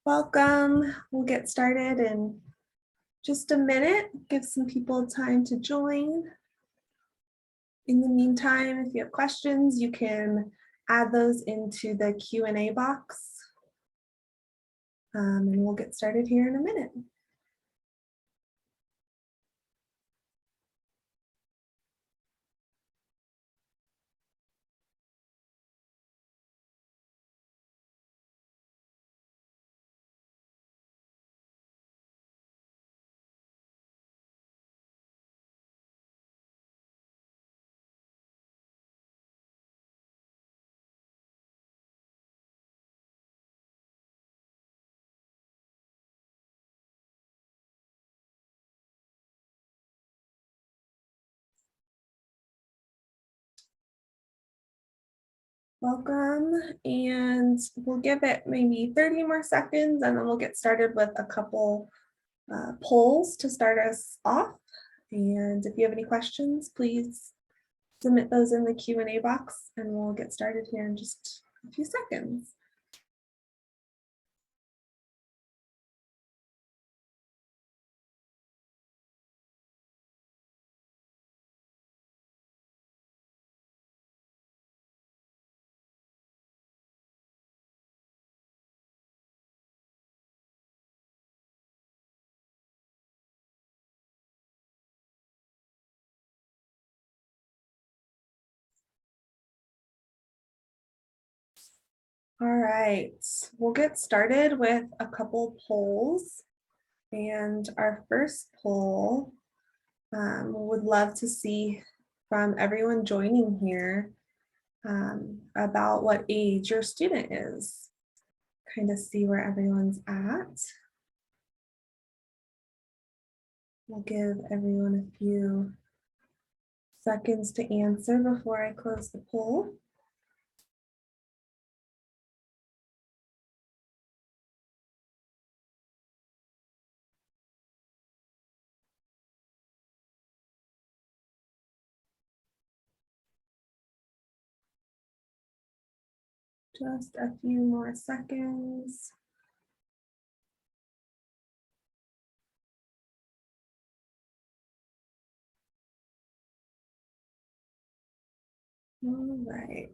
Welcome. We'll get started in just a minute. Give some people time to join. In the meantime, if you have questions, you can add those into the Q&A box. And we'll get started here in a minute. Welcome, and we'll give it maybe 30 more seconds and then we'll get started with a couple polls to start us off. And if you have any questions, please submit those in the Q&A box and we'll get started here in just a few seconds. All right, we'll get started with a couple polls. And our first poll, would love to see from everyone joining here about what age your student is. Kind of see where everyone's at. We'll give everyone a few seconds to answer before I close the poll. Just a few more seconds. All right.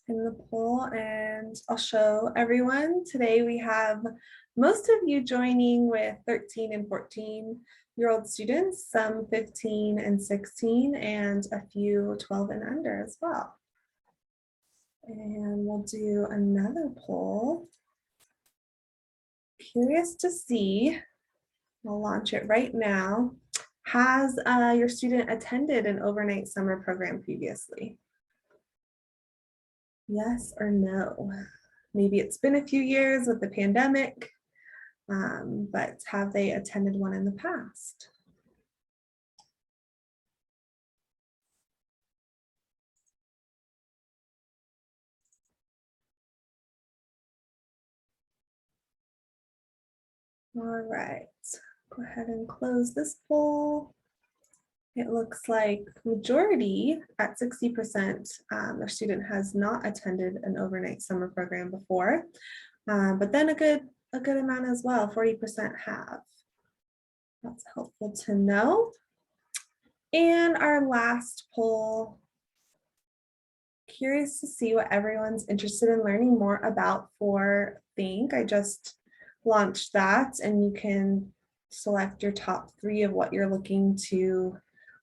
In the poll, and I'll show everyone. Today we have most of you joining with 13 and 14-year-old students, some 15 and 16, and a few 12 and under as well. And we'll do another poll. Curious to see, I'll launch it right now. Has your student attended an overnight summer program previously? Yes or no? Maybe it's been a few years with the pandemic, but have they attended one in the past? All right, go ahead and close this poll. It looks like majority at 60%, their student has not attended an overnight summer program before, but then a good amount as well, 40% have. That's helpful to know. And our last poll, curious to see what everyone's interested in learning more about for Think. I just launched that, and you can select your top 3 of what you're looking to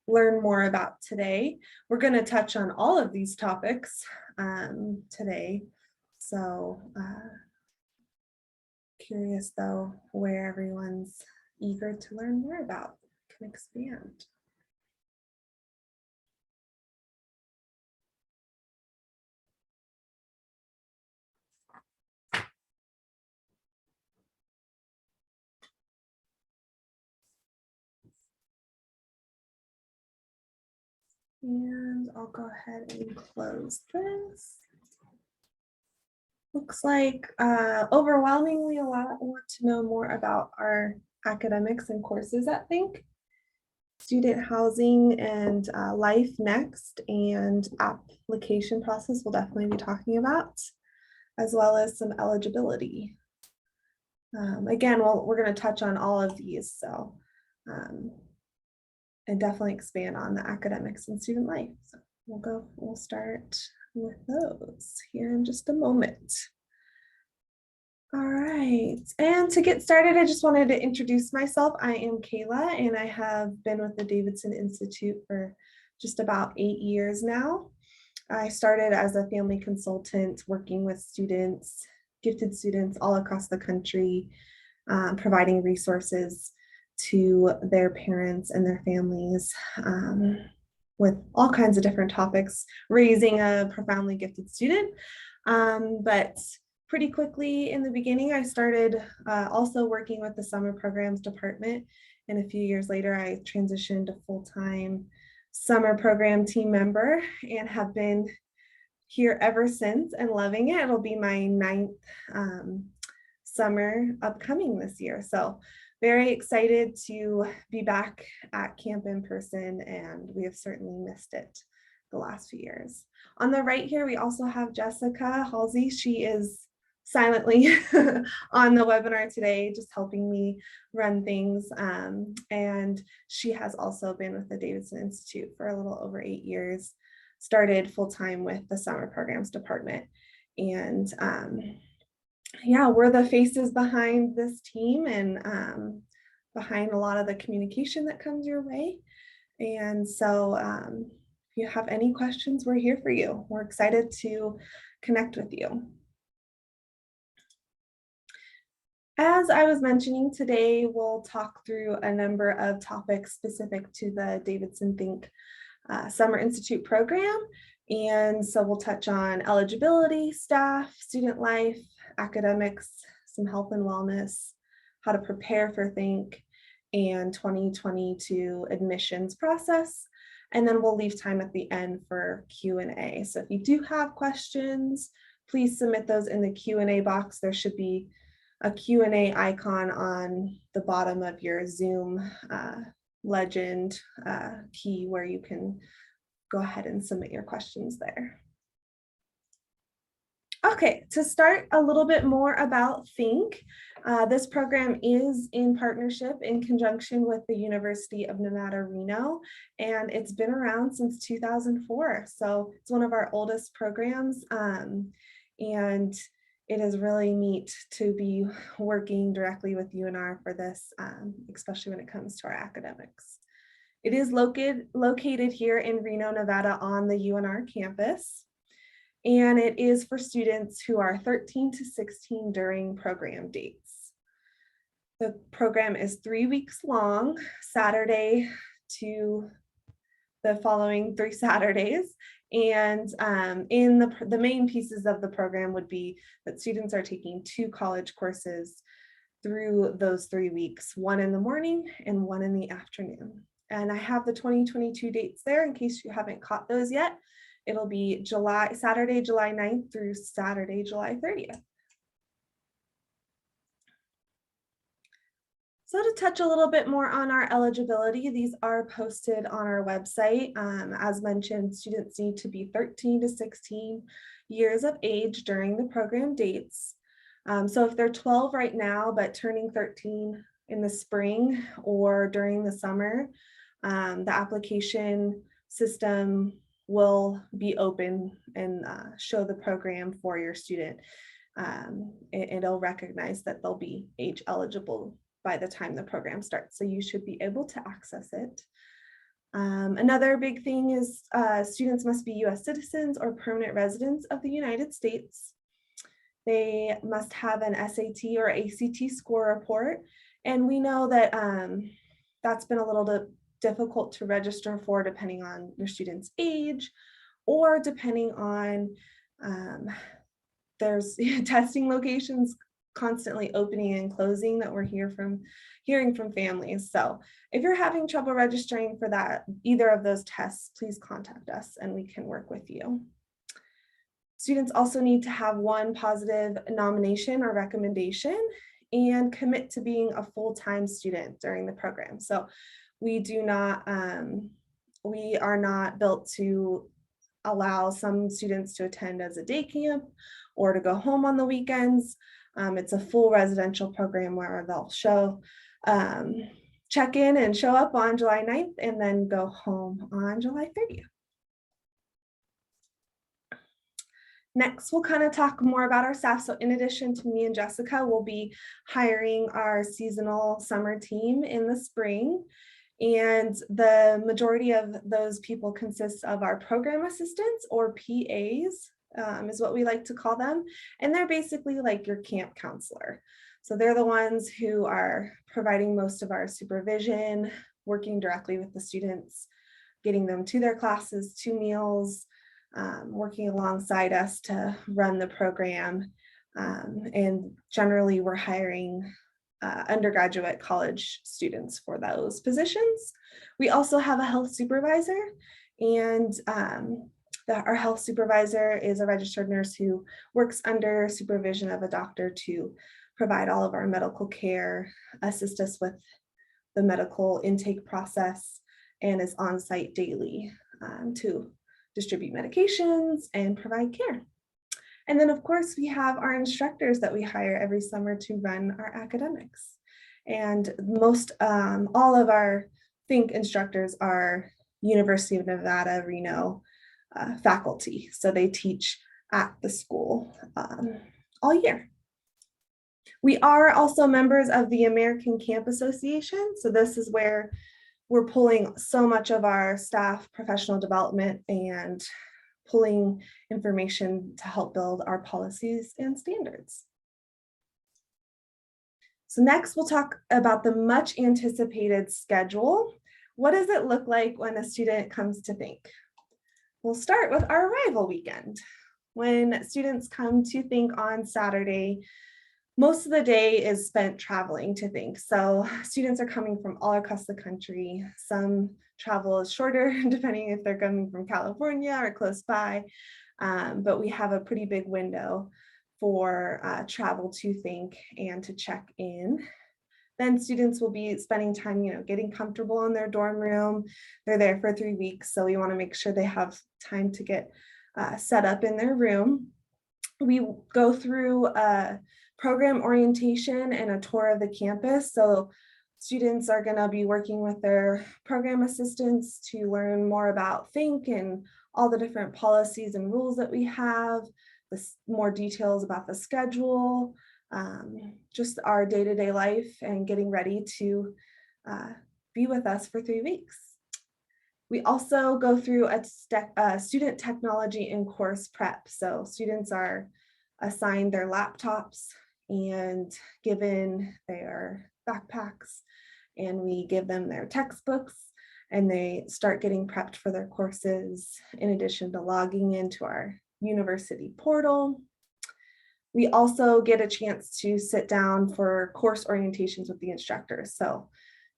learn more about today. We're going to touch on all of these topics today. So curious though where everyone's eager to learn more about, can expand. And I'll go ahead and close this. Looks like overwhelmingly a lot want to know more about our academics and courses at Think. Student housing and life next, and application process we'll definitely be talking about. as well as some eligibility. Again, we're going to touch on all of these, so and definitely expand on the academics and student life. So we'll start with those here in just a moment. All right, and to get started, I just wanted to introduce myself. I am Kayla, and I have been with the Davidson Institute for just about 8 years now. I started as a family consultant working with students, gifted students all across the country, providing resources to their parents and their families with all kinds of different topics, raising a profoundly gifted student. But pretty quickly in the beginning, I started also working with the summer programs department. And a few years later, I transitioned to full-time summer program team member and have been here ever since and loving it. It'll be my 9th summer upcoming this year. So very excited to be back at camp in person, and we have certainly missed it the last few years. On the right here, we also have Jessica Halsey. She is silently on the webinar today, just helping me run things. And she has also been with the Davidson Institute for a little over 8 years, started full-time with the summer programs department. And yeah, we're the faces behind this team and behind a lot of the communication that comes your way. And so if you have any questions, we're here for you. We're excited to connect with you. As I was mentioning today, we'll talk through a number of topics specific to the Davidson Think Summer Institute program. And so we'll touch on eligibility, staff, student life, academics, some health and wellness, how to prepare for Think, and 2022 admissions process. And then we'll leave time at the end for Q&A. So if you do have questions, please submit those in the Q&A box. There should be a Q&A icon on the bottom of your Zoom legend key where you can go ahead and submit your questions there. Okay, to start a little bit more about Think, this program is in partnership in conjunction with the University of Nevada, Reno, and it's been around since 2004. So it's one of our oldest programs, and it is really neat to be working directly with UNR for this, especially when it comes to our academics. It is located here in Reno, Nevada on the UNR campus. And it is for students who are 13 to 16 during program dates. The program is 3 weeks long, Saturday to the following 3 Saturdays. And in the main pieces of the program would be that students are taking 2 college courses through those 3 weeks, 1 in the morning and 1 in the afternoon. And I have the 2022 dates there in case you haven't caught those yet. It'll be Saturday, July 9th through Saturday, July 30th. So to touch a little bit more on our eligibility, these are posted on our website. As mentioned, students need to be 13 to 16 years of age during the program dates. So if they're 12 right now, but turning 13 in the spring or during the summer, the application system will be open and show the program for your student. It'll recognize that they'll be age eligible by the time the program starts. So you should be able to access it. Another big thing is students must be US citizens or permanent residents of the United States. They must have an SAT or ACT score report. And we know that that's been a little bit difficult to register for depending on your student's age or depending on there's testing locations constantly opening and closing that we're hearing from families. So if you're having trouble registering for that, either of those tests, please contact us and we can work with you. Students also need to have 1 positive nomination or recommendation and commit to being a full-time student during the program. So we are not built to allow some students to attend as a day camp or to go home on the weekends. It's a full residential program where they'll check in and show up on July 9th and then go home on July 30th. Next, we'll kind of talk more about our staff. So in addition to me and Jessica, we'll be hiring our seasonal summer team in the spring. And the majority of those people consist of our program assistants, or PAs, is what we like to call them. And they're basically like your camp counselor. So they're the ones who are providing most of our supervision, working directly with the students, getting them to their classes, to meals, working alongside us to run the program. And generally we're hiring undergraduate college students for those positions. We also have a health supervisor, and our health supervisor is a registered nurse who works under supervision of a doctor to provide all of our medical care, assist us with the medical intake process, and is on site daily to distribute medications and provide care. And then of course we have our instructors that we hire every summer to run our academics. And all of our Think instructors are University of Nevada, Reno faculty. So they teach at the school all year. We are also members of the American Camp Association. So this is where we're pulling so much of our staff professional development and pulling information to help build our policies and standards. So next we'll talk about the much anticipated schedule. What does it look like when a student comes to Think? We'll start with our arrival weekend. When students come to Think on Saturday, most of the day is spent traveling to Think. So students are coming from all across the country. Some travel is shorter, depending if they're coming from California or close by. But we have a pretty big window for travel to Think and to check in. Then students will be spending time, getting comfortable in their dorm room. They're there for 3 weeks, so we want to make sure they have time to get set up in their room. We go through program orientation and a tour of the campus. So students are going to be working with their program assistants to learn more about Think and all the different policies and rules that we have, more details about the schedule, just our day-to-day life, and getting ready to be with us for 3 weeks. We also go through a student technology and course prep. So students are assigned their laptops and given their backpacks, and we give them their textbooks, and they start getting prepped for their courses in addition to logging into our university portal. We also get a chance to sit down for course orientations with the instructors. So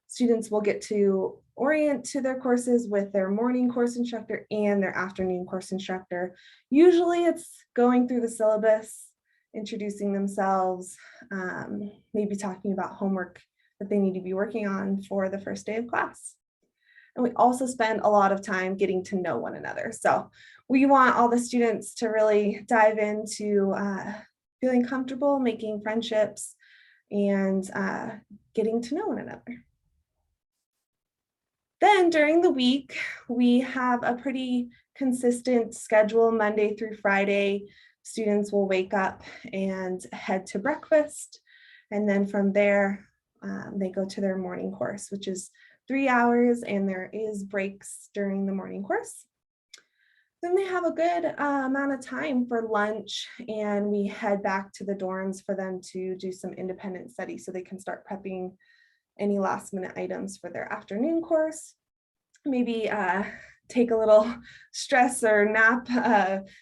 students will get to orient to their courses with their morning course instructor and their afternoon course instructor. Usually it's going through the syllabus, introducing themselves, maybe talking about homework that they need to be working on for the first day of class. And we also spend a lot of time getting to know one another. So we want all the students to really dive into feeling comfortable, making friendships, and getting to know one another. Then during the week, we have a pretty consistent schedule. Monday through Friday, students will wake up and head to breakfast. And then from there, they go to their morning course, which is 3 hours, and there is breaks during the morning course. Then they have a good amount of time for lunch, and we head back to the dorms for them to do some independent study so they can start prepping any last minute items for their afternoon course. Maybe take a little stress or nap,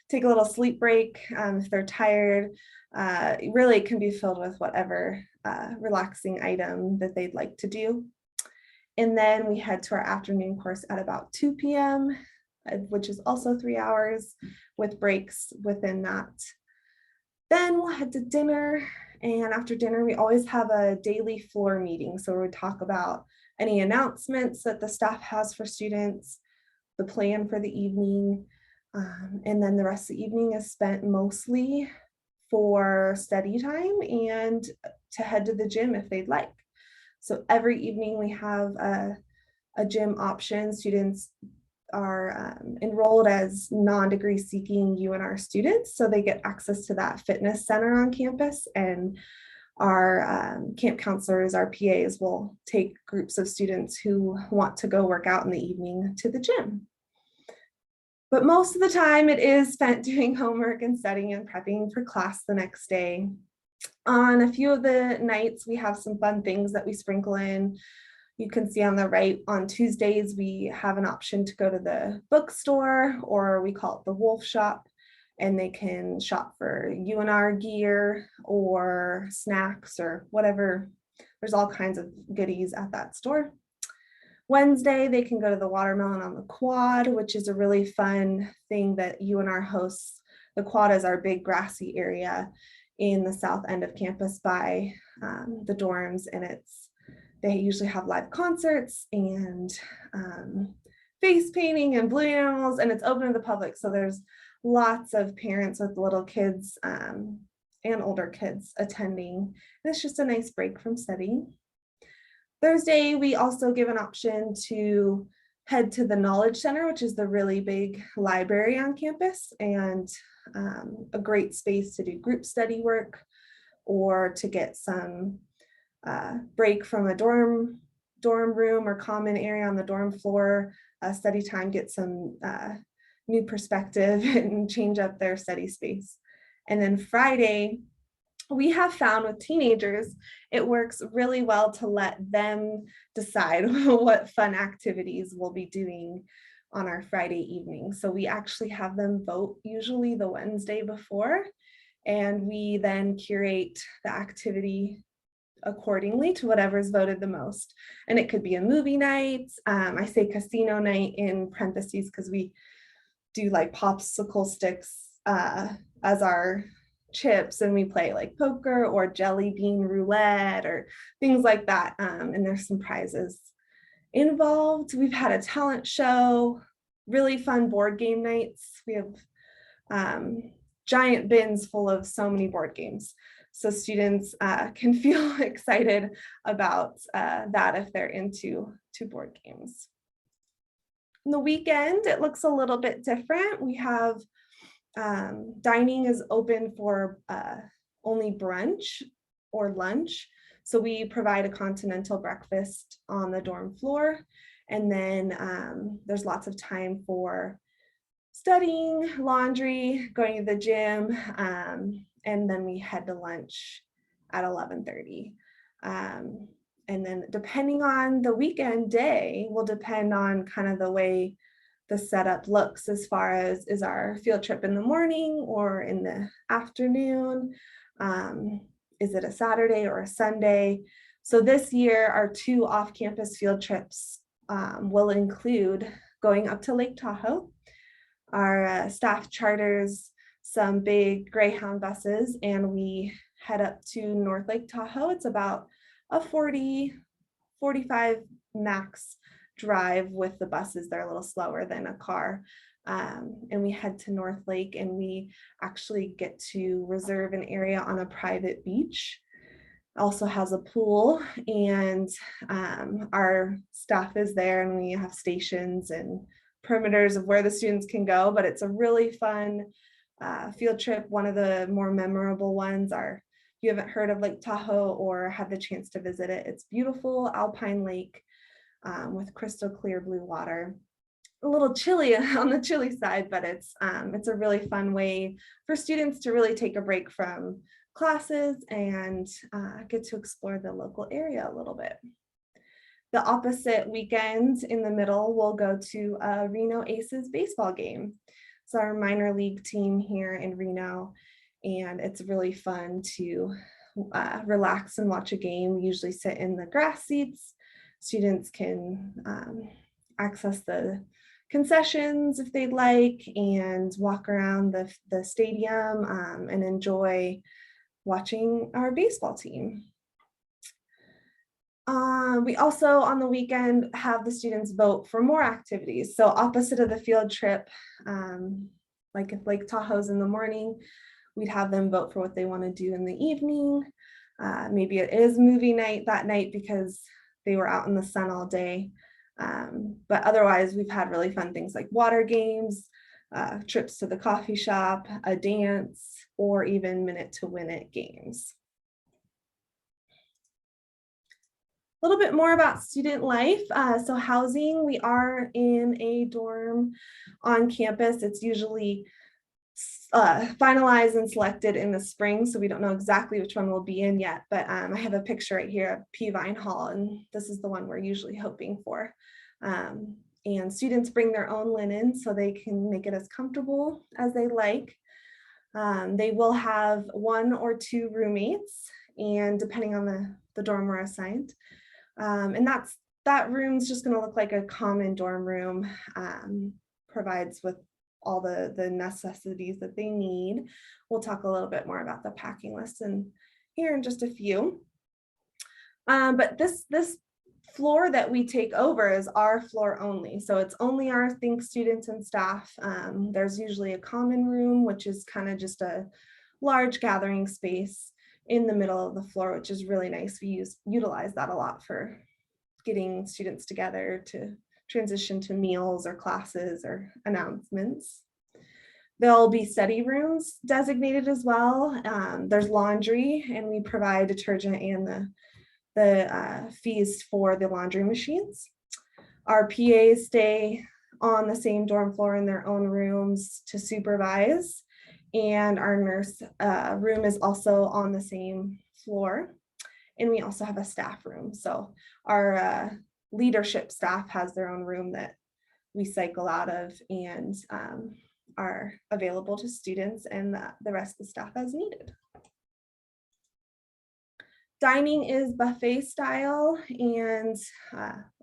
take a little sleep break if they're tired. Really, it can be filled with whatever relaxing item that they'd like to do. And then we head to our afternoon course at about 2 p.m., which is also 3 hours with breaks within that. Then we'll head to dinner. And after dinner, we always have a daily floor meeting. So we talk about any announcements that the staff has for students, the plan for the evening, And then the rest of the evening is spent mostly for study time and to head to the gym if they'd like. So every evening we have a gym option. Students are enrolled as non-degree seeking UNR students, so they get access to that fitness center on campus, and our camp counselors, our PAs, will take groups of students who want to go work out in the evening to the gym. But most of the time it is spent doing homework and studying and prepping for class the next day. On a few of the nights, we have some fun things that we sprinkle in. You can see on the right, on Tuesdays, we have an option to go to the bookstore, or we call it the Wolf Shop, and they can shop for UNR gear or snacks or whatever. There's all kinds of goodies at that store. Wednesday, they can go to the Watermelon on the Quad, which is a really fun thing that UNR hosts. The Quad is our big grassy area in the south end of campus by the dorms, and they usually have live concerts and face painting and blue animals, and it's open to the public. So there's lots of parents with little kids and older kids attending. And it's just a nice break from studying. Thursday, we also give an option to head to the Knowledge Center, which is the really big library on campus, and a great space to do group study work or to get some break from a dorm room or common area on the dorm floor, study time, get some new perspective and change up their study space. And then Friday, we have found with teenagers, it works really well to let them decide what fun activities we'll be doing on our Friday evening. So we actually have them vote usually the Wednesday before, and we then curate the activity accordingly to whatever's voted the most. And it could be a movie night. I say casino night in parentheses because we do like popsicle sticks as our chips, and we play like poker or jelly bean roulette or things like that. And there's some prizes involved. We've had a talent show, really fun board game nights. We have giant bins full of so many board games. So students can feel excited about that if they're into board games. On the weekend, it looks a little bit different. We have dining is open for only brunch or lunch. So we provide a continental breakfast on the dorm floor. And then there's lots of time for studying, laundry, going to the gym, and then we head to lunch at 11:30. And then depending on the weekend day will depend on kind of the way the setup looks as far as is our field trip in the morning or in the afternoon? Is it a Saturday or a Sunday? So this year, our 2 off-campus field trips will include going up to Lake Tahoe. Our staff charters some big Greyhound buses, and we head up to North Lake Tahoe. It's about a 45 max drive with the buses. They're a little slower than a car. And we head to North Lake, and we actually get to reserve an area on a private beach. Also has a pool, and our staff is there, and we have stations and perimeters of where the students can go, but it's a really fun field trip. One of the more memorable ones are, if you haven't heard of Lake Tahoe or had the chance to visit it, it's beautiful alpine lake with crystal clear blue water. A little chilly on the chilly side, but it's a really fun way for students to really take a break from classes and get to explore the local area a little bit. The opposite weekend in the middle, we'll go to a Reno Aces baseball game. It's our minor league team here in Reno, and it's really fun to relax and watch a game. We usually sit in the grass seats. Students can access the concessions if they'd like and walk around the stadium and enjoy watching our baseball team. We also on the weekend have the students vote for more activities. So opposite of the field trip, like if Lake Tahoe's in the morning, we'd have them vote for what they want to do in the evening. Maybe it is movie night that night because they were out in the sun all day. But otherwise, we've had really fun things like water games, trips to the coffee shop, a dance, or even minute to win it games. A little bit more about student life. So housing, we are in a dorm on campus. It's usually finalized and selected in the spring, so we don't know exactly which one we'll be in yet, but I have a picture right here of Peavine Hall, and this is the one we're usually hoping for. And students bring their own linen so they can make it as comfortable as they like. They will have 1 or 2 roommates, and depending on the dorm we're assigned. And that room's just going to look like a common dorm room, provides with all the necessities that they need. We'll talk a little bit more about the packing list here in just a few. But this floor that we take over is our floor only. So it's only our Think students and staff. There's usually a common room, which is kind of just a large gathering space in the middle of the floor, which is really nice. We utilize that a lot for getting students together to transition to meals or classes or announcements. There'll be study rooms designated as well. There's laundry, and we provide detergent and the fees for the laundry machines. Our PAs stay on the same dorm floor in their own rooms to supervise, and our nurse room is also on the same floor. And we also have a staff room. So our leadership staff has their own room that we cycle out of and are available to students and the rest of the staff as needed. Dining is buffet style, and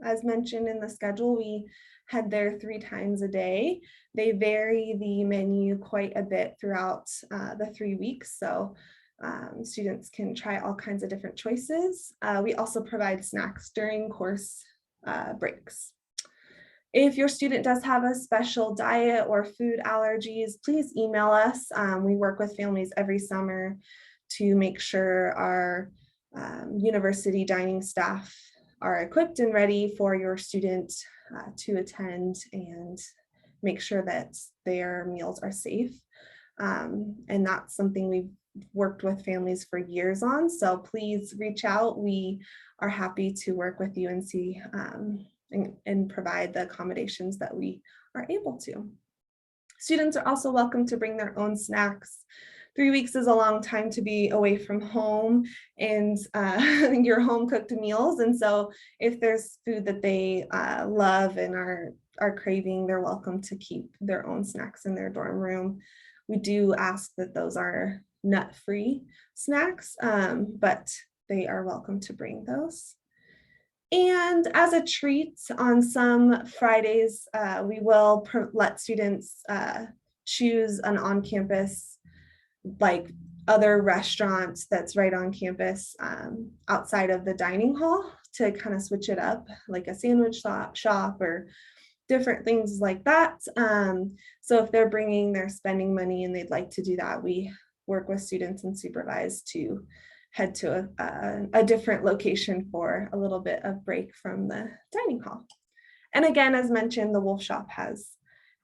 as mentioned in the schedule, we head there 3 times a day. They vary the menu quite a bit throughout the 3 weeks, so students can try all kinds of different choices. We also provide snacks during course breaks. If your student does have a special diet or food allergies, please email us. We work with families every summer to make sure our university dining staff are equipped and ready for your student to attend and make sure that their meals are safe. And that's something we've worked with families for years on, so please reach out. We are happy to work with you and see and provide the accommodations that we are able to. Students are also welcome to bring their own snacks. 3 weeks is a long time to be away from home and your home cooked meals, and so if there's food that they love and are craving, they're welcome to keep their own snacks in their dorm room. We do ask that those are nut-free snacks, but they are welcome to bring those. And as a treat, on some Fridays, we will let students choose an on-campus, like other restaurants that's right on campus outside of the dining hall to kind of switch it up, like a sandwich shop or different things like that. So if they're bringing their spending money and they'd like to do that, we work with students and supervise to head to a different location for a little bit of break from the dining hall. And again, as mentioned, the Wolf Shop has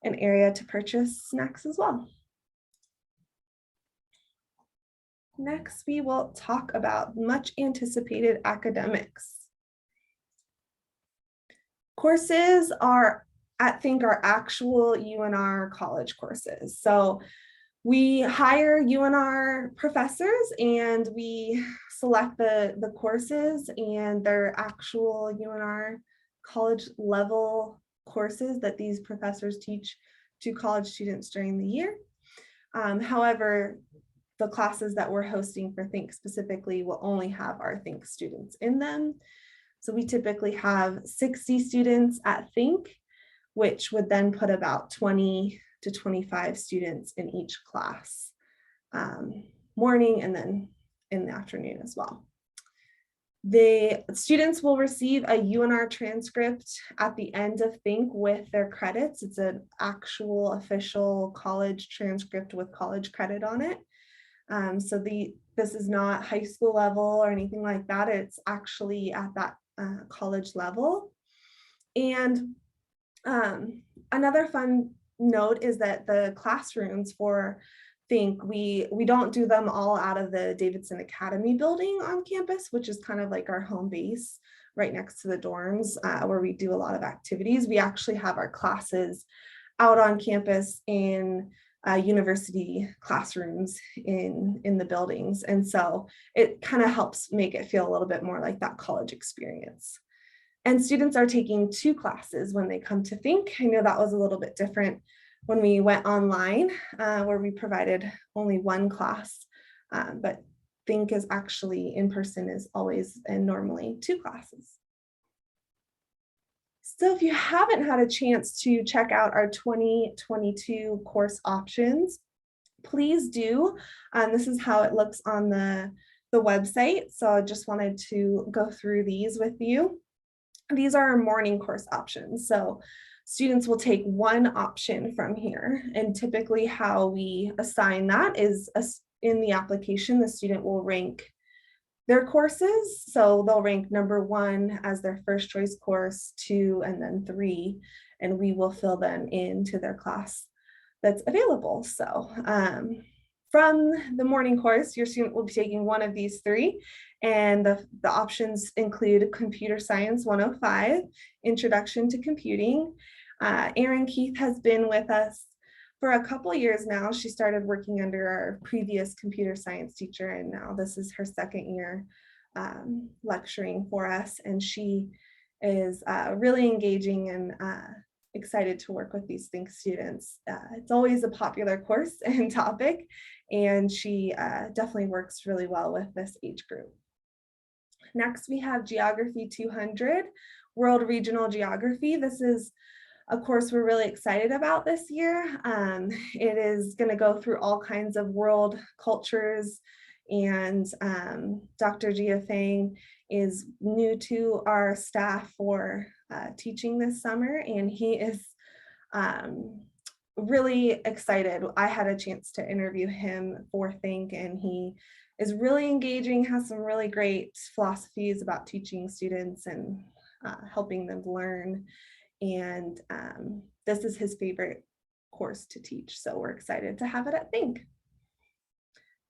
an area to purchase snacks as well. Next, we will talk about much anticipated academics. Courses are, I think, are actual UNR college courses. So we hire UNR professors and we select the courses, and they're actual UNR college level courses that these professors teach to college students during the year. However, the classes that we're hosting for Think specifically will only have our Think students in them. So we typically have 60 students at Think, which would then put about 20 to 25 students in each class, morning and then in the afternoon as well. The students will receive a UNR transcript at the end of Think with their credits. It's an actual official college transcript with college credit on it. So this is not high school level or anything like that. It's actually at that college level. And another fun note is that the classrooms for Think, we don't do them all out of the Davidson Academy building on campus, which is kind of like our home base right next to the dorms, where we do a lot of activities. We actually have our classes out on campus in university classrooms in the buildings. And so it kind of helps make it feel a little bit more like that college experience. And students are taking 2 classes when they come to Think. I know that was a little bit different when we went online, where we provided only 1 class, but Think is actually in person is always and normally 2 classes. So if you haven't had a chance to check out our 2022 course options, please do. This is how it looks on the website. So I just wanted to go through these with you. These are our morning course options. So students will take 1 option from here. And typically how we assign that is in the application, the student will rank their courses. So they'll rank number 1 as their first choice course, 2, and then 3, and we will fill them into their class that's available. So from the morning course, your student will be taking 1 of these 3, and the options include Computer Science 105, Introduction to Computing. Erin Keith has been with us for a couple years now. She started working under our previous computer science teacher, and now this is her 2nd year lecturing for us. And she is really engaging and excited to work with these Think students. It's always a popular course and topic, and she definitely works really well with this age group. Next, we have Geography 200, World Regional Geography. This is a course we're really excited about this year. It is going to go through all kinds of world cultures, and Dr. Gia Fang is new to our staff for teaching this summer, and he is really excited. I had a chance to interview him for Think, and he is really engaging, has some really great philosophies about teaching students and helping them learn. And this is his favorite course to teach, so we're excited to have it at Think.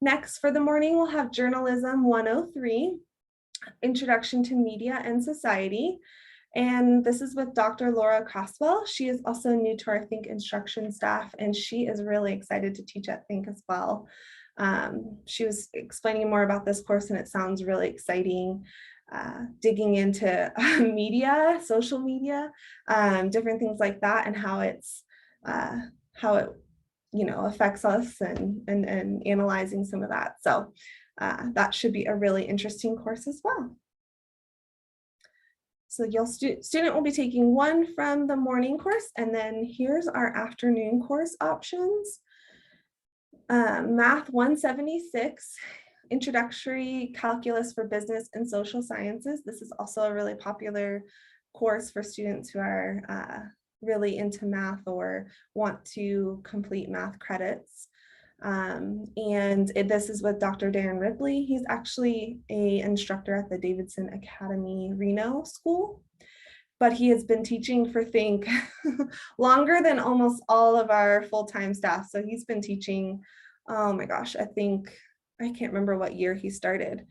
Next, for the morning, we'll have Journalism 103, Introduction to Media and Society. And this is with Dr. Laura Croswell. She is also new to our Think instruction staff, and she is really excited to teach at Think as well. She was explaining more about this course, and it sounds really exciting. Digging into media, social media, different things like that, and how it affects us, and analyzing some of that. So that should be a really interesting course as well. So your student will be taking 1 from the morning course, and then here's our afternoon course options. Math 176, Introductory Calculus for Business and Social Sciences. This is also a really popular course for students who are really into math or want to complete math credits. This is with Dr. Darren Ripley. He's actually an instructor at the Davidson Academy Reno School, but he has been teaching for Think longer than almost all of our full-time staff. So he's been teaching, oh my gosh, I can't remember what year he started.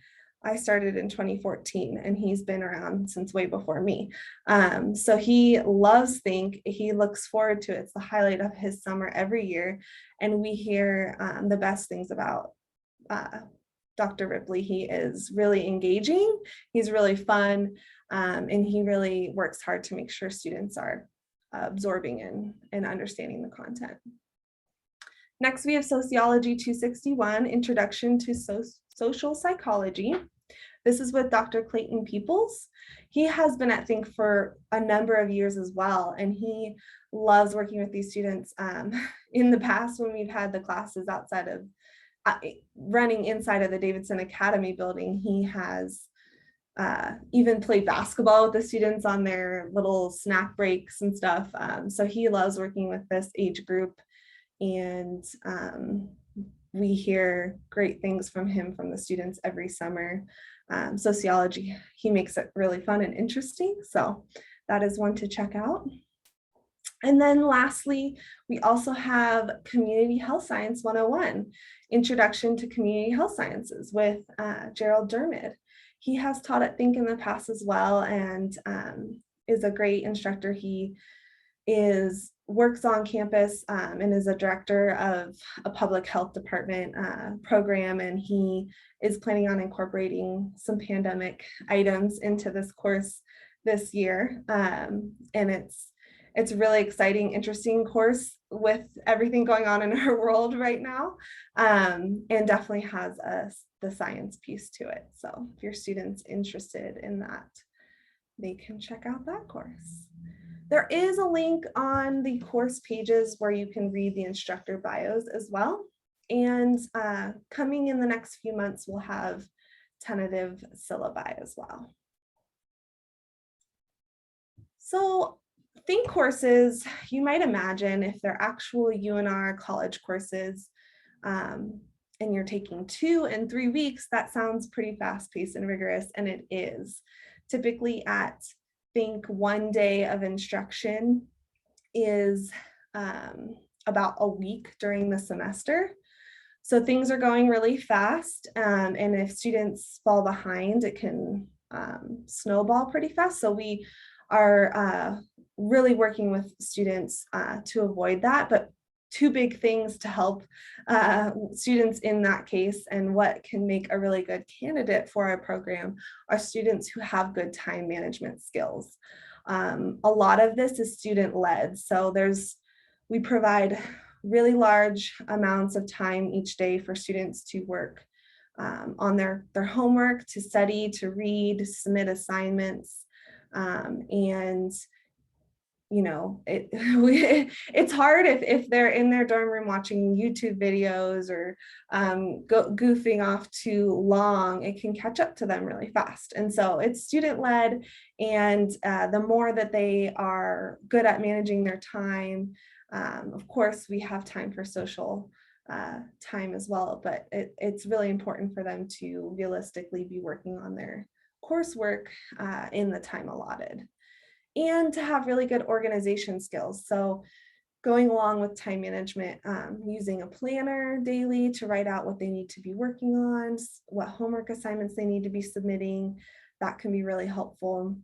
I started in 2014, and he's been around since way before me. So he loves Think. He looks forward to it. It's the highlight of his summer every year. And we hear the best things about Dr. Ripley. He is really engaging. He's really fun. And he really works hard to make sure students are absorbing and understanding the content. Next, we have Sociology 261, Introduction to Social Psychology. This is with Dr. Clayton Peoples. He has been at Think for a number of years as well, and he loves working with these students. In the past, when we've had the classes outside of running inside of the Davidson Academy building, he has even play basketball with the students on their little snack breaks and stuff. So he loves working with this age group, and we hear great things from him, from the students every summer. Sociology, he makes it really fun and interesting. So that is one to check out. And then lastly, we also have Community Health Science 101, Introduction to Community Health Sciences with Gerald Dermid. He has taught at Think in the past as well, and is a great instructor. He works on campus and is a director of a public health department program, and he is planning on incorporating some pandemic items into this course this year. And it's a really exciting, interesting course with everything going on in our world right now, and definitely has the science piece to it. So if your student's interested in that, they can check out that course. There is a link on the course pages where you can read the instructor bios as well. And coming in the next few months, we'll have tentative syllabi as well. So Think courses, you might imagine if they're actual UNR college courses, and you're taking 2 and 3 weeks, that sounds pretty fast-paced and rigorous, and it is. Typically at Think, 1 day of instruction is about a week during the semester. So things are going really fast, and if students fall behind, it can snowball pretty fast. So we are really working with students to avoid that. But 2 big things to help students in that case, and what can make a really good candidate for our program, are students who have good time management skills. A lot of this is student-led. So we provide really large amounts of time each day for students to work on their homework, to study, to read, to submit assignments. And it's hard if they're in their dorm room watching YouTube videos or goofing off too long. It can catch up to them really fast. And so it's student-led, and the more that they are good at managing their time, of course we have time for social time as well, but it's really important for them to realistically be working on their coursework in the time allotted, and to have really good organization skills. So going along with time management, using a planner daily to write out what they need to be working on, what homework assignments they need to be submitting, that can be really helpful.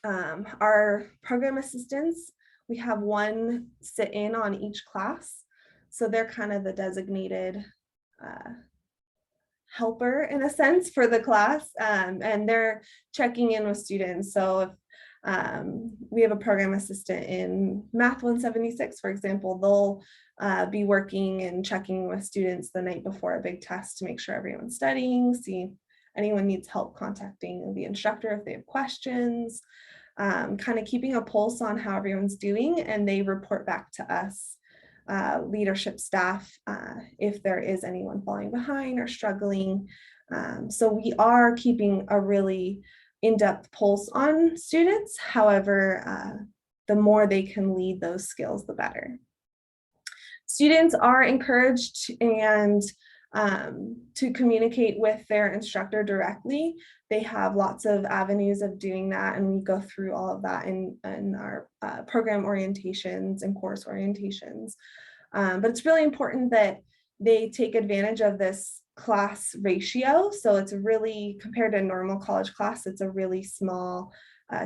Our program assistants, we have 1 sit in on each class. So they're kind of the designated helper in a sense for the class, and they're checking in with students. So if we have a program assistant in Math 176, for example, they'll be working and checking with students the night before a big test to make sure everyone's studying, see if anyone needs help contacting the instructor if they have questions, kind of keeping a pulse on how everyone's doing, and they report back to us, leadership staff, if there is anyone falling behind or struggling. So we are keeping a really in-depth pulse on students. However, the more they can lead those skills, the better. Students are encouraged and to communicate with their instructor directly. They have lots of avenues of doing that, and we go through all of that in our program orientations and course orientations. But it's really important that they take advantage of this class ratio. So it's really, compared to a normal college class, it's a really small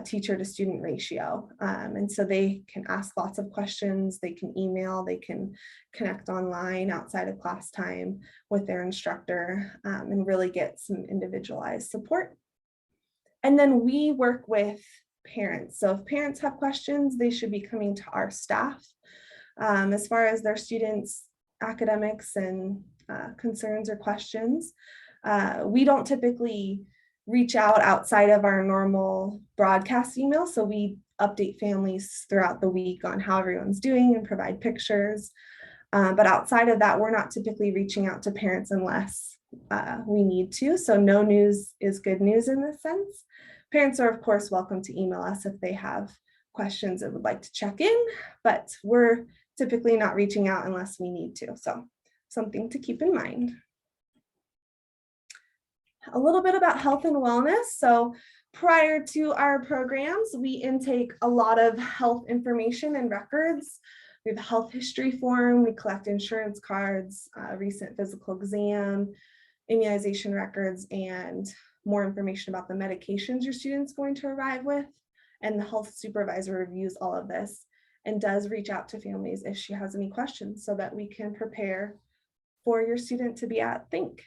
teacher to student ratio. And so they can ask lots of questions, they can email, they can connect online outside of class time with their instructor, and really get some individualized support. And then we work with parents. So if parents have questions, they should be coming to our staff. As far as their students' academics and concerns or questions, we don't typically reach out outside of our normal broadcast email. So we update families throughout the week on how everyone's doing and provide pictures. But outside of that, we're not typically reaching out to parents unless we need to. So no news is good news in this sense. Parents are, of course, welcome to email us if they have questions and would like to check in, but we're typically not reaching out unless we need to. So something to keep in mind. A little bit about health and wellness. So prior to our programs, we intake a lot of health information and records. We have a health history form, we collect insurance cards, recent physical exam, immunization records, and more information about the medications your student's going to arrive with. And the health supervisor reviews all of this and does reach out to families if she has any questions so that we can prepare for your student to be at Think.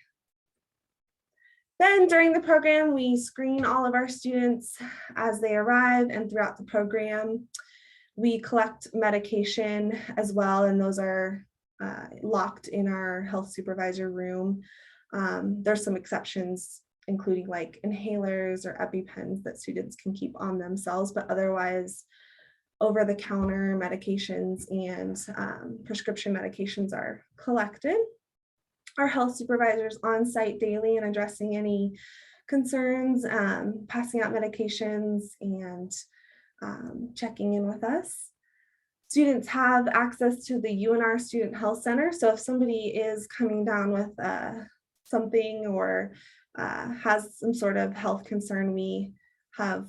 Then during the program, we screen all of our students as they arrive and throughout the program. We collect medication as well, and those are locked in our health supervisor room. There's some exceptions, including like inhalers or EpiPens that students can keep on themselves, but otherwise over-the-counter medications and prescription medications are collected. Our health supervisors on site daily and addressing any concerns, passing out medications, and checking in with us. Students have access to the UNR Student Health Center. So if somebody is coming down with something or has some sort of health concern, we have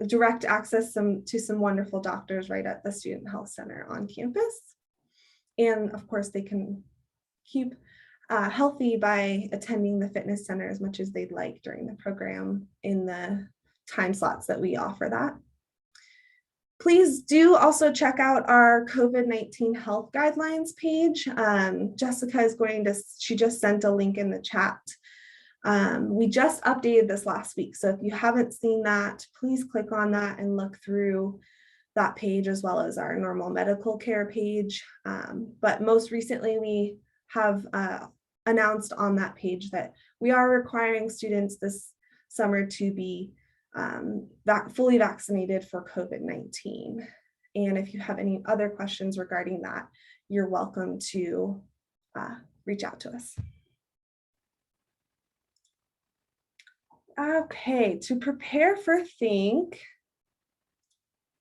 direct access to some wonderful doctors right at the Student Health Center on campus. And of course, they can keep healthy by attending the fitness center as much as they'd like during the program in the time slots that we offer that. Please do also check out our COVID-19 health guidelines page. Jessica is she just sent a link in the chat. We just updated this last week. So if you haven't seen that, please click on that and look through that page as well as our normal medical care page. But most recently, we have announced on that page that we are requiring students this summer to be fully vaccinated for COVID-19. And if you have any other questions regarding that, you're welcome to reach out to us. Okay, to prepare for Think,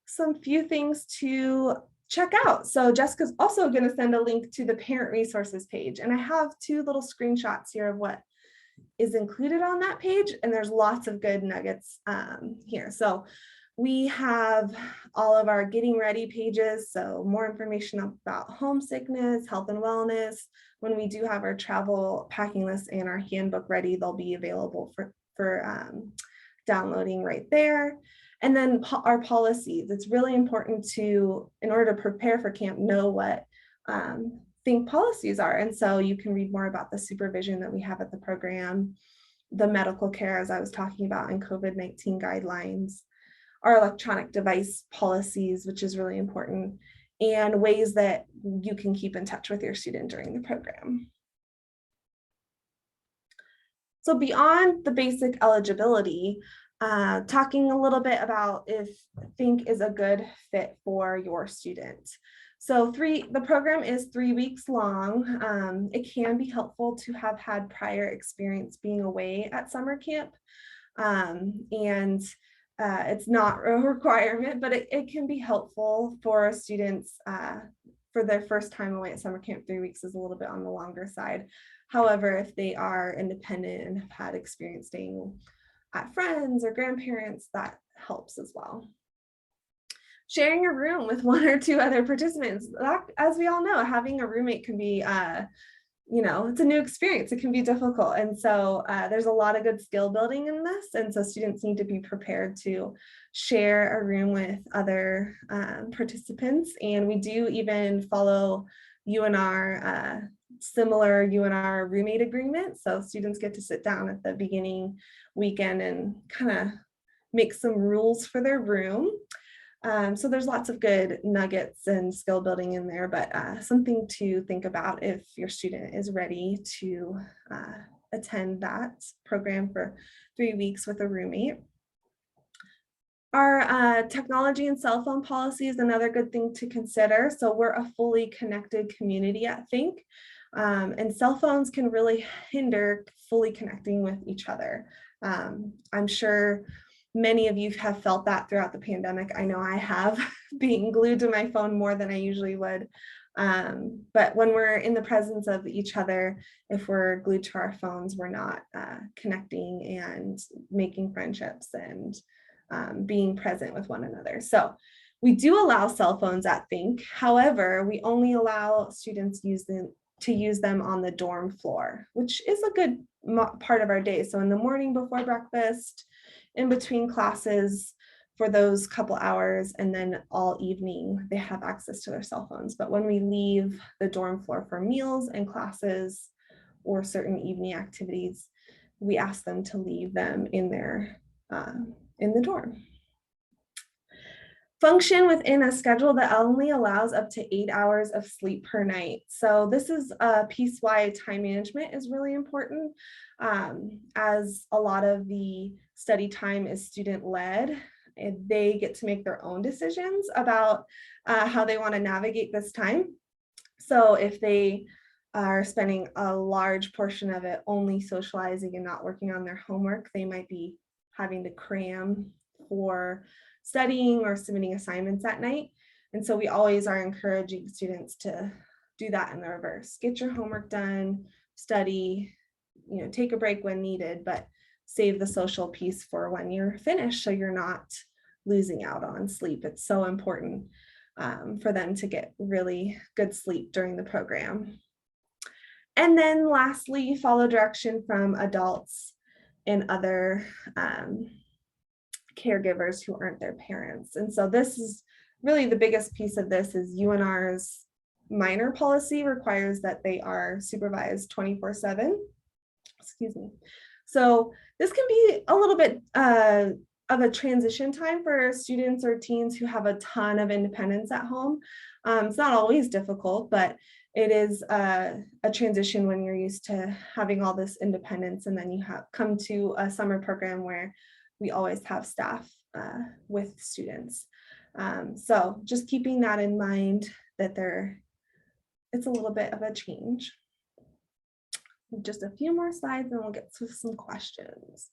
some few things to check out. So Jessica's also going to send a link to the parent resources page. And I have two little screenshots here of what is included on that page. And there's lots of good nuggets here. So we have all of our getting ready pages. So more information about homesickness, health and wellness. When we do have our travel packing list and our handbook ready, they'll be available for downloading right there. And then our policies. It's really important to, in order to prepare for camp, know what Think policies are. And so you can read more about the supervision that we have at the program, the medical care, as I was talking about, and COVID-19 guidelines, our electronic device policies, which is really important, and ways that you can keep in touch with your student during the program. So beyond the basic eligibility, talking a little bit about if Think is a good fit for your student. So the program is 3 weeks long. It can be helpful to have had prior experience being away at summer camp. It's not a requirement, but it can be helpful for students for their first time away at summer camp. 3 weeks is a little bit on the longer side. However, if they are independent and have had experience staying at friends or grandparents, that helps as well. Sharing a room with 1 or 2 other participants, that, as we all know, having a roommate can be, it's a new experience. It can be difficult. And so there's a lot of good skill building in this. And so students need to be prepared to share a room with other participants. And we do even follow UNR, similar UNR roommate agreement. So students get to sit down at the beginning weekend and kind of make some rules for their room. So there's lots of good nuggets and skill building in there, but something to think about if your student is ready to attend that program for 3 weeks with a roommate. Our technology and cell phone policy is another good thing to consider. So we're a fully connected community at Think, and cell phones can really hinder fully connecting with each other. I'm sure many of you have felt that throughout the pandemic. I know I have, being glued to my phone more than I usually would. But when we're in the presence of each other, if we're glued to our phones, we're not connecting and making friendships and being present with one another. So we do allow cell phones at Think. However, we only allow students to use them on the dorm floor, which is a good part of our day. So in the morning before breakfast, in between classes for those couple hours, and then all evening, they have access to their cell phones. But when we leave the dorm floor for meals and classes or certain evening activities, we ask them to leave them in the dorm. Function within a schedule that only allows up to 8 hours of sleep per night. So this is a piece why time management is really important, as a lot of the study time is student-led. They get to make their own decisions about how they want to navigate this time. So if they are spending a large portion of it only socializing and not working on their homework, they might be having to cram for studying or submitting assignments at night. And so we always are encouraging students to do that in the reverse. Get your homework done, study, take a break when needed, but save the social piece for when you're finished so you're not losing out on sleep. It's so important for them to get really good sleep during the program. And then lastly, follow direction from adults and other caregivers who aren't their parents. And so this is really the biggest piece of this is UNR's minor policy requires that they are supervised 24/7. Excuse me. So this can be a little bit of a transition time for students or teens who have a ton of independence at home. It's not always difficult, but it is a transition when you're used to having all this independence, and then you have come to a summer program where we always have staff with students. So just keeping that in mind that it's a little bit of a change. Just a few more slides and we'll get to some questions.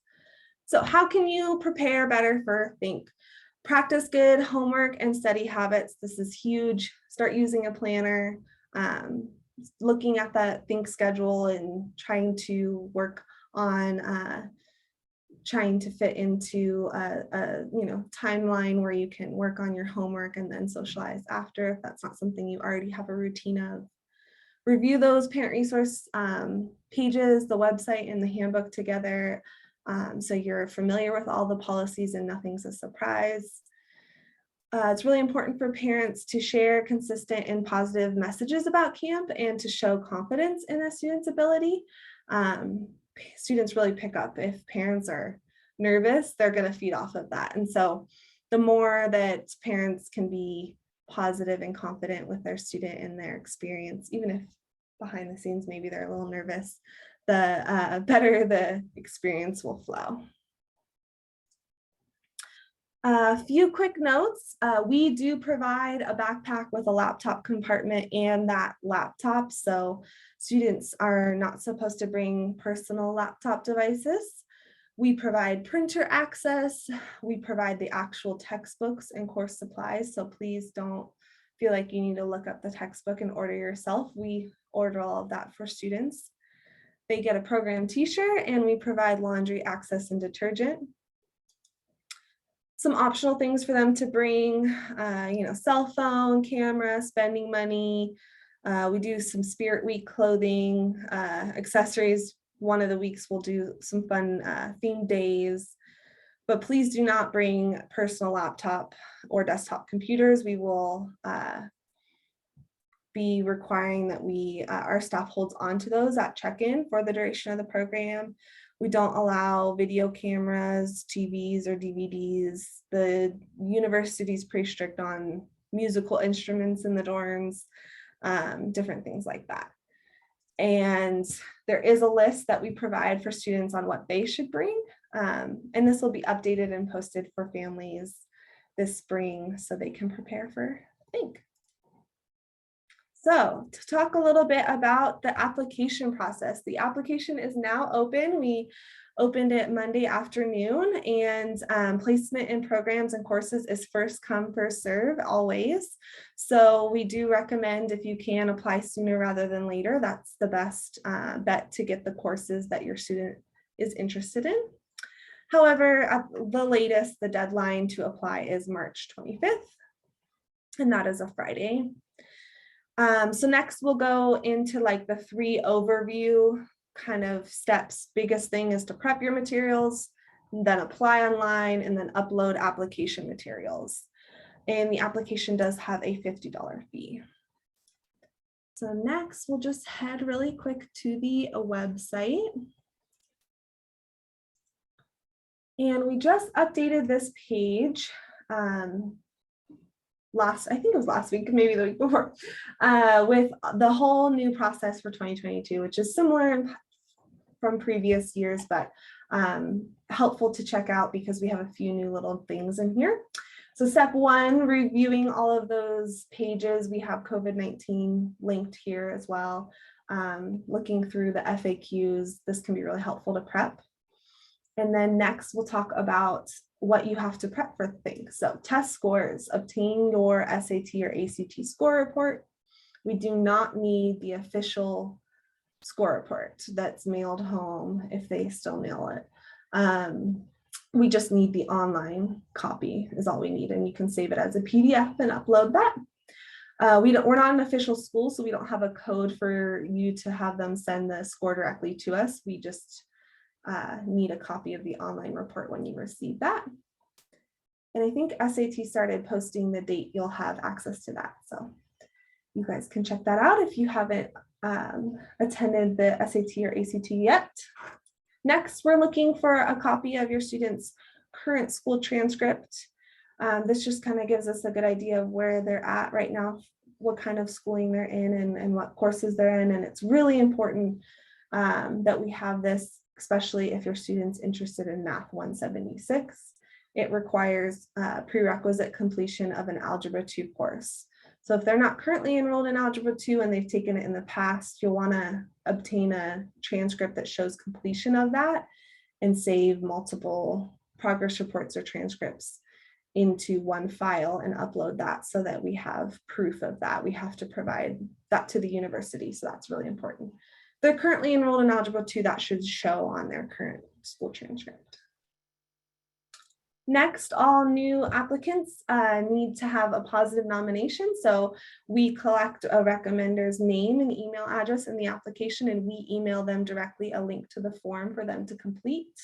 So how can you prepare better for Think? Practice good homework and study habits. This is huge. Start using a planner, looking at that Think schedule and trying to work on trying to fit into a timeline where you can work on your homework and then socialize after if that's not something you already have a routine of. Review those parent resource pages, the website and the handbook together so you're familiar with all the policies and nothing's a surprise. It's really important for parents to share consistent and positive messages about camp and to show confidence in a student's ability. Students really pick up if parents are nervous, they're going to feed off of that. And so the more that parents can be positive and confident with their student and their experience, even if behind the scenes maybe they're a little nervous, the better the experience will flow. A few quick notes. We do provide a backpack with a laptop compartment and that laptop. So students are not supposed to bring personal laptop devices. We provide printer access. We provide the actual textbooks and course supplies. So please don't feel like you need to look up the textbook and order yourself. We order all of that for students. They get a program t-shirt and we provide laundry access and detergent. Some optional things for them to bring, cell phone, camera, spending money. We do some Spirit Week clothing, accessories. One of the weeks we'll do some fun themed days, but please do not bring personal laptop or desktop computers. We will be requiring that our staff holds onto those at check-in for the duration of the program. We don't allow video cameras, TVs, or DVDs. The university is pretty strict on musical instruments in the dorms, different things like that. And there is a list that we provide for students on what they should bring. And this will be updated and posted for families this spring so they can prepare for think. So to talk a little bit about the application process, the application is now open. We opened it Monday afternoon, and placement in programs and courses is first come, first serve always. So we do recommend, if you can, apply sooner rather than later. That's the best bet to get the courses that your student is interested in. However, at the latest, the deadline to apply is March 25th, and that is a Friday. So next we'll go into like the 3 overview kind of steps. Biggest thing is to prep your materials, then apply online, and then upload application materials. And the application does have a $50 fee. So next we'll just head really quick to the website. And we just updated this page. I think it was last week, maybe the week before, with the whole new process for 2022, which is similar from previous years, but helpful to check out because we have a few new little things in here. So step 1, reviewing all of those pages. We have COVID-19 linked here as well. Looking through the FAQs, this can be really helpful to prep. And then next we'll talk about what you have to prep for things. So test scores, obtain your SAT or ACT score report. We do not need the official score report that's mailed home if they still mail it. We just need the online copy is all we need, and you can save it as a PDF and upload that. We're not an official school, so we don't have a code for you to have them send the score directly to us. We just need a copy of the online report when you receive that. And I think SAT started posting the date you'll have access to that. So you guys can check that out if you haven't attended the SAT or ACT yet. Next, we're looking for a copy of your student's current school transcript. This just kind of gives us a good idea of where they're at right now, what kind of schooling they're in, and what courses they're in. And it's really important that we have this, especially if your student's interested in Math 176. It requires prerequisite completion of an Algebra 2 course. So if they're not currently enrolled in Algebra 2 and they've taken it in the past, you'll want to obtain a transcript that shows completion of that and save multiple progress reports or transcripts into one file and upload that so that we have proof of that. We have to provide that to the university, so that's really important. If they're currently enrolled in Algebra 2, that should show on their current school transcript. Next, all new applicants need to have a positive nomination. So we collect a recommender's name and email address in the application, and we email them directly a link to the form for them to complete.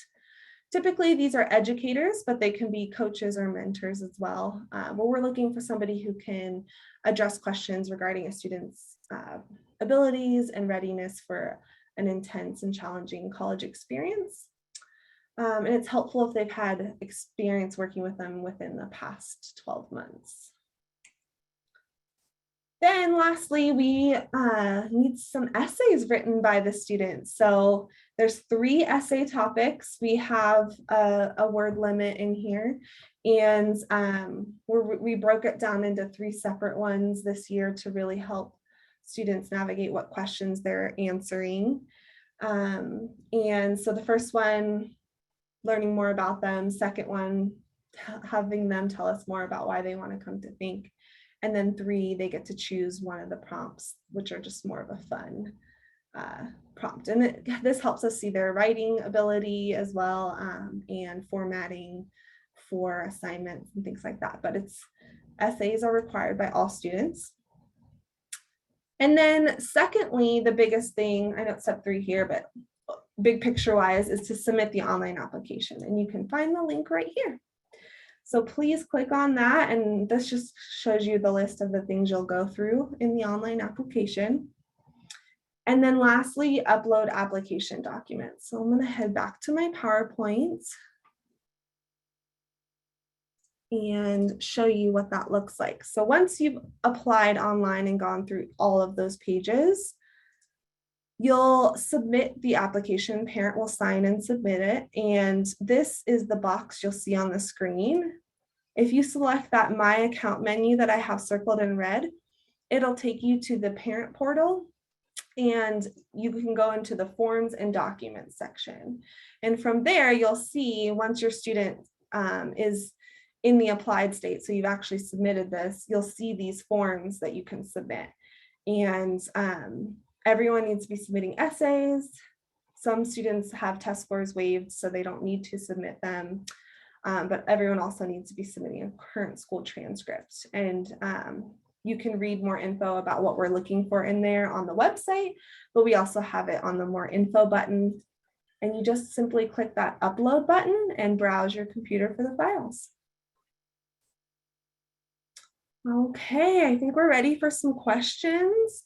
Typically, these are educators, but they can be coaches or mentors as well. But we're looking for somebody who can address questions regarding a student's abilities and readiness for an intense and challenging college experience. And it's helpful if they've had experience working with them within the past 12 months. Then lastly, we need some essays written by the students. So there's 3 essay topics. We have a word limit in here, and we broke it down into 3 separate ones this year to really help students navigate what questions they're answering. And so the first one, learning more about them. Second one, having them tell us more about why they want to come to think. And then 3, they get to choose one of the prompts, which are just more of a fun prompt. And this helps us see their writing ability as well, and formatting for assignments and things like that. But essays are required by all students. And then secondly, the biggest thing, I know it's step 3 here, but big picture wise, is to submit the online application, and you can find the link right here. So please click on that, and this just shows you the list of the things you'll go through in the online application. And then lastly, upload application documents. So I'm going to head back to my PowerPoint and show you what that looks like. So once you've applied online and gone through all of those pages, you'll submit the application. Parent will sign and submit it. And this is the box you'll see on the screen. If you select that My Account menu that I have circled in red, it'll take you to the parent portal, and you can go into the forms and documents section. And from there, you'll see once your student is in the applied state, so you've actually submitted this, you'll see these forms that you can submit. And everyone needs to be submitting essays. Some students have test scores waived, so they don't need to submit them. But everyone also needs to be submitting a current school transcript. And you can read more info about what we're looking for in there on the website, but we also have it on the more info button. And you just simply click that upload button and browse your computer for the files. Okay, I think we're ready for some questions.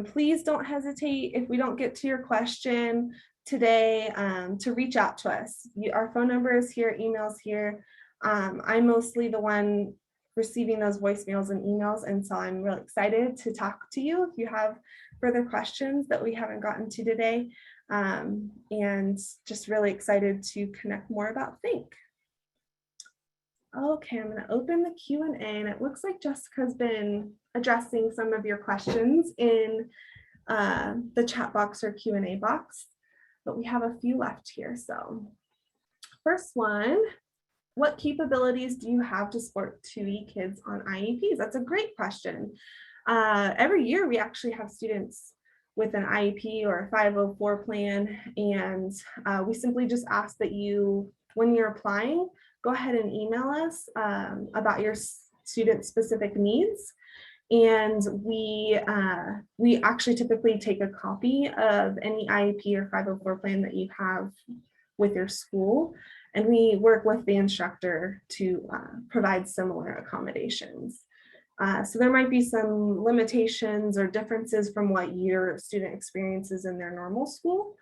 Please don't hesitate if we don't get to your question today to reach out to us. Our phone number is here, email's here. I'm mostly the one receiving those voicemails and emails, and so I'm really excited to talk to you if you have further questions that we haven't gotten to today, and just really excited to connect more about Think. Okay, I'm going to open the Q&A, and it looks like Jessica's been addressing some of your questions in the chat box or Q&A box, but we have a few left here. So first one, what capabilities do you have to support 2E kids on IEPs? That's a great question. Every year we actually have students with an IEP or a 504 plan, and we simply just ask that you, when you're applying, go ahead and email us about your student-specific needs. And we actually typically take a copy of any IEP or 504 plan that you have with your school, and we work with the instructor to provide similar accommodations. So there might be some limitations or differences from what your student experiences in their normal school.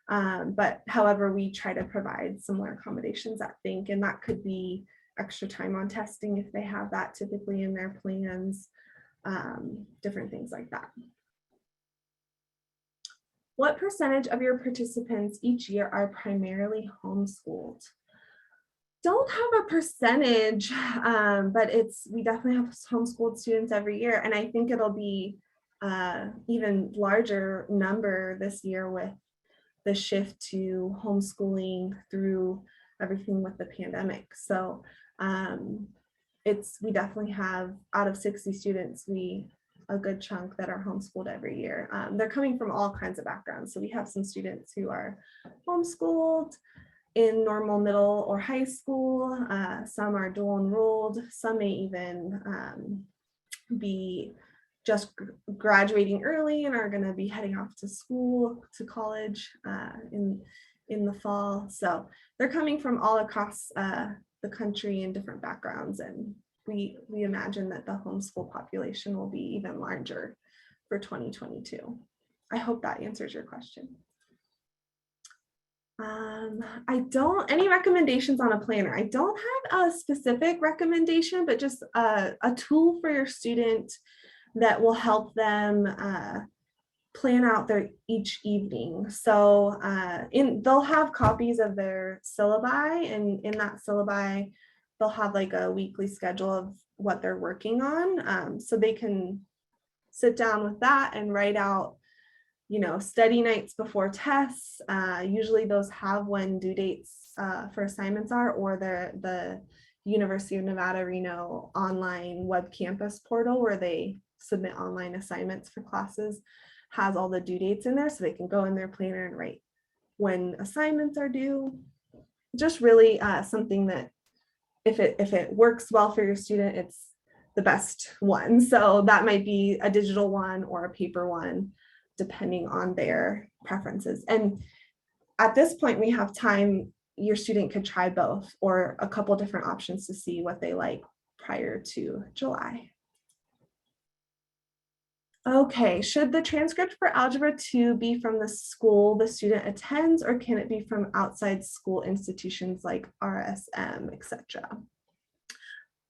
But however, we try to provide similar accommodations at Think, and that could be extra time on testing if they have that typically in their plans, different things like that. What percentage of your participants each year are primarily homeschooled? Don't have a percentage, but we definitely have homeschooled students every year, and I think it'll be even larger number this year with the shift to homeschooling through everything with the pandemic. So we definitely have, out of 60 students, a good chunk that are homeschooled every year. They're coming from all kinds of backgrounds. So we have some students who are homeschooled in normal middle or high school. Some are dual enrolled. Some may even be just graduating early and are going to be heading off to school, to college in the fall. So they're coming from all across the country in different backgrounds, and we imagine that the homeschool population will be even larger for 2022. I hope that answers your question. Any recommendations on a planner? I don't have a specific recommendation, but just a tool for your student that will help them plan out their each evening. So they'll have copies of their syllabi, and in that syllabi, they'll have like a weekly schedule of what they're working on. So they can sit down with that and write out, study nights before tests. Usually those have when due dates for assignments are, or the University of Nevada, Reno online web campus portal where they submit online assignments for classes has all the due dates in there, so they can go in their planner and write when assignments are due. Just really something that if it works well for your student, it's the best one. So that might be a digital one or a paper one, depending on their preferences. And at this point, we have time. Your student could try both or a couple different options to see what they like prior to July. Okay, should the transcript for Algebra 2 be from the school the student attends, or can it be from outside school institutions like RSM, etc.?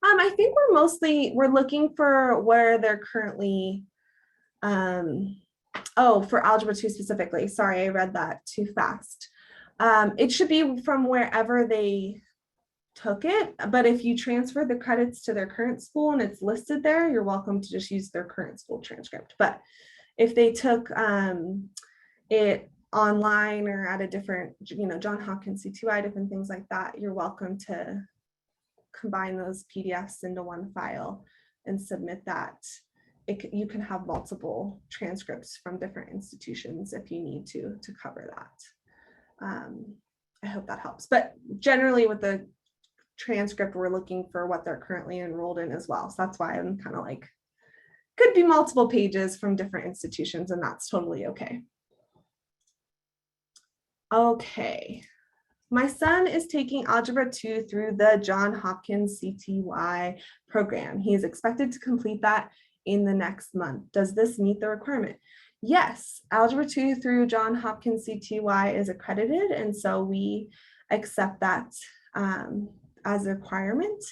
I think we're looking for where they're currently, for Algebra 2 specifically. Sorry, I read that too fast. It should be from wherever they took it, but if you transfer the credits to their current school and it's listed there, you're welcome to just use their current school transcript. But if they took it online or at a different, John Hopkins C2I, different things like that, you're welcome to combine those PDFs into one file and submit that. You can have multiple transcripts from different institutions if you need to cover that. I hope that helps. But generally with the transcript, we're looking for what they're currently enrolled in as well. So that's why I'm kind of like, could be multiple pages from different institutions, and that's totally okay. Okay. My son is taking Algebra 2 through the John Hopkins CTY program. He is expected to complete that in the next month. Does this meet the requirement? Yes, Algebra 2 through John Hopkins CTY is accredited, and so we accept that as a requirement.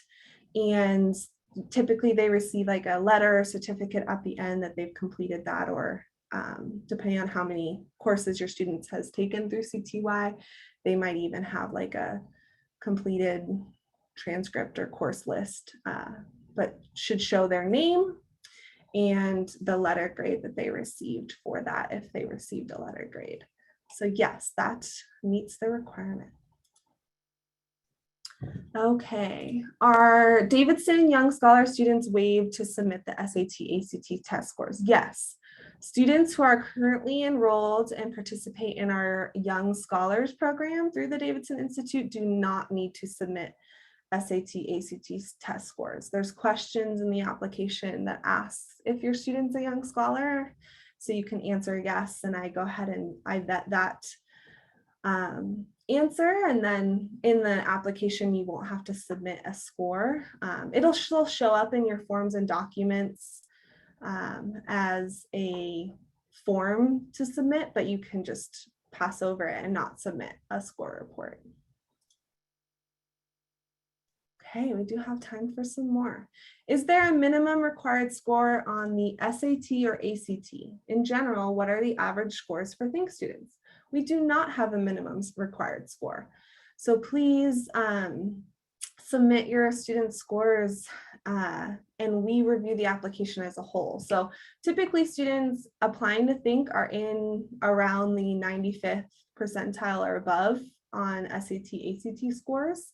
And typically they receive like a letter or certificate at the end that they've completed that, or depending on how many courses your students has taken through CTY, they might even have like a completed transcript or course list, but should show their name and the letter grade that they received for that, if they received a letter grade. So yes, that meets the requirement. Okay, are Davidson Young Scholar students waived to submit the SAT, ACT test scores? Yes. Students who are currently enrolled and participate in our Young Scholars program through the Davidson Institute do not need to submit SAT, ACT test scores. There's questions in the application that asks if your student's a Young Scholar, so you can answer yes, and I go ahead and I vet that answer, and then in the application you won't have to submit a score. It'll still show up in your forms and documents as a form to submit, but you can just pass over it and not submit a score report. Okay, we do have time for some more. Is there a minimum required score on the SAT or ACT? In general, what are the average scores for Think students? We do not have a minimum required score. So please submit your student scores and we review the application as a whole. So typically students applying to Think are in around the 95th percentile or above on SAT, ACT scores.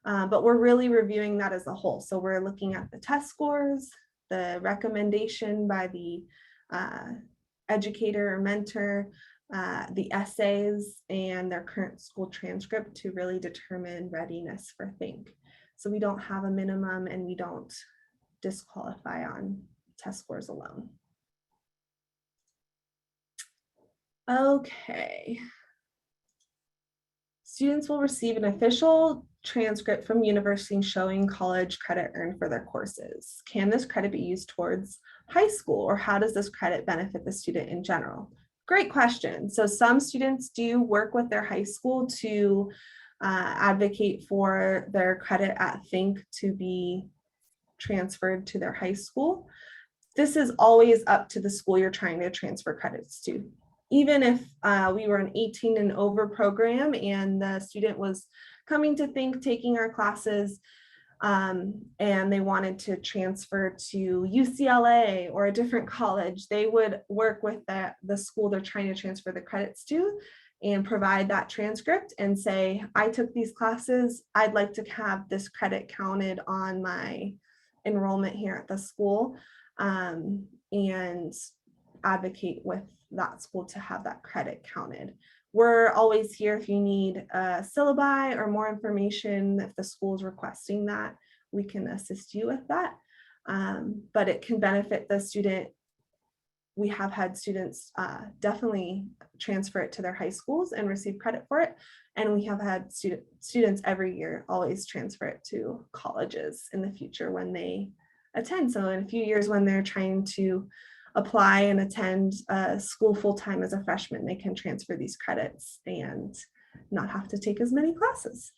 But we're really reviewing that as a whole. So we're looking at the test scores, the recommendation by the educator or mentor, the essays, and their current school transcript to really determine readiness for Think. So we don't have a minimum and we don't disqualify on test scores alone. Okay. Students will receive an official transcript from university showing college credit earned for their courses. Can this credit be used towards high school, or how does this credit benefit the student in general? Great question. So some students do work with their high school to advocate for their credit at Think to be transferred to their high school. This is always up to the school you're trying to transfer credits to. Even if we were an 18 and over program and the student was coming to Think, taking our classes, and they wanted to transfer to UCLA or a different college, they would work with the school they're trying to transfer the credits to and provide that transcript and say, I took these classes, I'd like to have this credit counted on my enrollment here at the school, and advocate with that school to have that credit counted. We're always here if you need a syllabi or more information. If the school is requesting that, we can assist you with that. But it can benefit the student. We have had students definitely transfer it to their high schools and receive credit for it. And we have had students every year always transfer it to colleges in the future when they attend. So in a few years when they're trying to apply and attend school full-time as a freshman, they can transfer these credits and not have to take as many classes.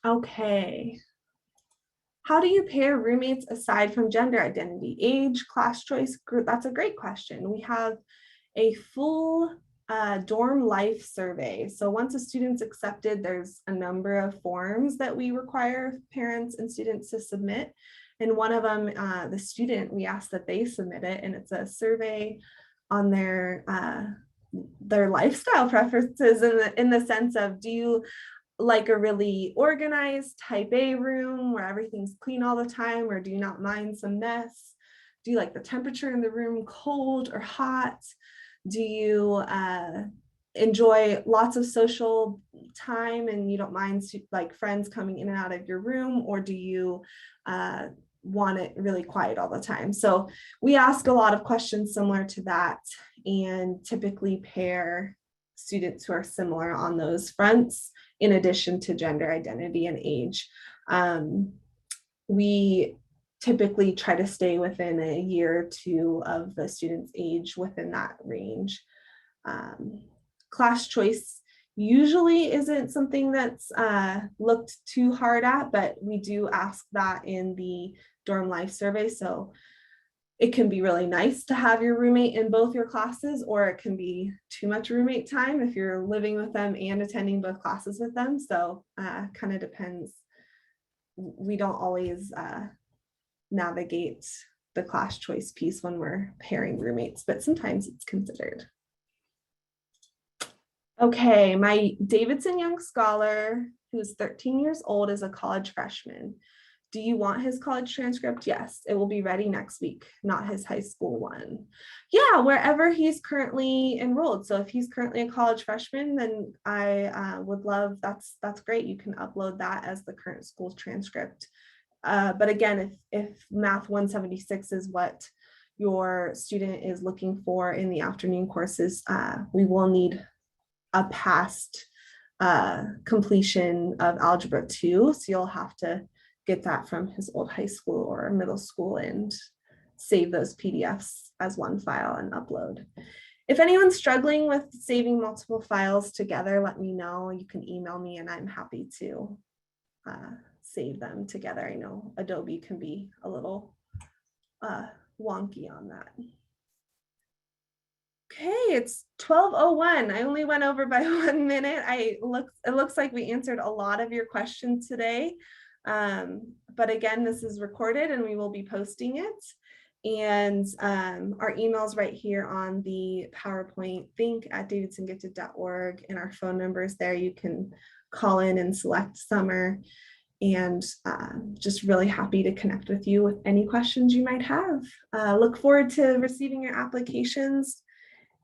Okay. How do you pair roommates aside from gender identity, age, class choice, group? That's a great question. We have a full dorm life survey. So once a student's accepted, there's a number of forms that we require parents and students to submit. And one of them, the student, we ask that they submit it, and it's a survey on their lifestyle preferences in the sense of, do you like a really organized type A room where everything's clean all the time, or do you not mind some mess? Do you like the temperature in the room cold or hot? Do you enjoy lots of social time and you don't mind like friends coming in and out of your room, or do you want it really quiet all the time? So we ask a lot of questions similar to that, and typically pair students who are similar on those fronts, in addition to gender identity and age. We typically try to stay within a year or two of the student's age within that range. Class choice usually isn't something that's looked too hard at, but we do ask that in the dorm life survey. So it can be really nice to have your roommate in both your classes, or it can be too much roommate time if you're living with them and attending both classes with them. So kind of depends. We don't always navigate the class choice piece when we're pairing roommates, but sometimes it's considered. Okay, my Davidson Young Scholar, who's 13 years old, is a college freshman. Do you want his college transcript? Yes, it will be ready next week, not his high school one. Yeah, wherever he's currently enrolled. So if he's currently a college freshman, then I would love, that's great. You can upload that as the current school transcript. But again, if Math 176 is what your student is looking for in the afternoon courses, we will need a past completion of Algebra 2. So you'll have to get that from his old high school or middle school and save those PDFs as one file and upload. If anyone's struggling with saving multiple files together, let me know. You can email me and I'm happy to save them together. I know Adobe can be a little wonky on that. Okay, it's 12:01. I only went over by 1 minute. It looks like we answered a lot of your questions today. But again, this is recorded and we will be posting it. And our email's right here on the PowerPoint, think@davidsongifted.org, and our phone numbers there. You can call in and select Summer, and just really happy to connect with you with any questions you might have. Look forward to receiving your applications.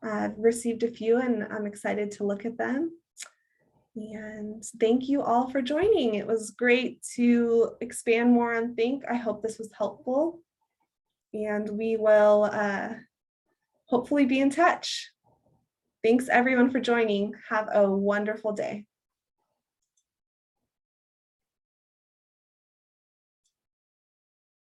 I've received a few and I'm excited to look at them. And thank you all for joining. It was great to expand more on Think. I hope this was helpful. And we will hopefully be in touch. Thanks everyone for joining. Have a wonderful day.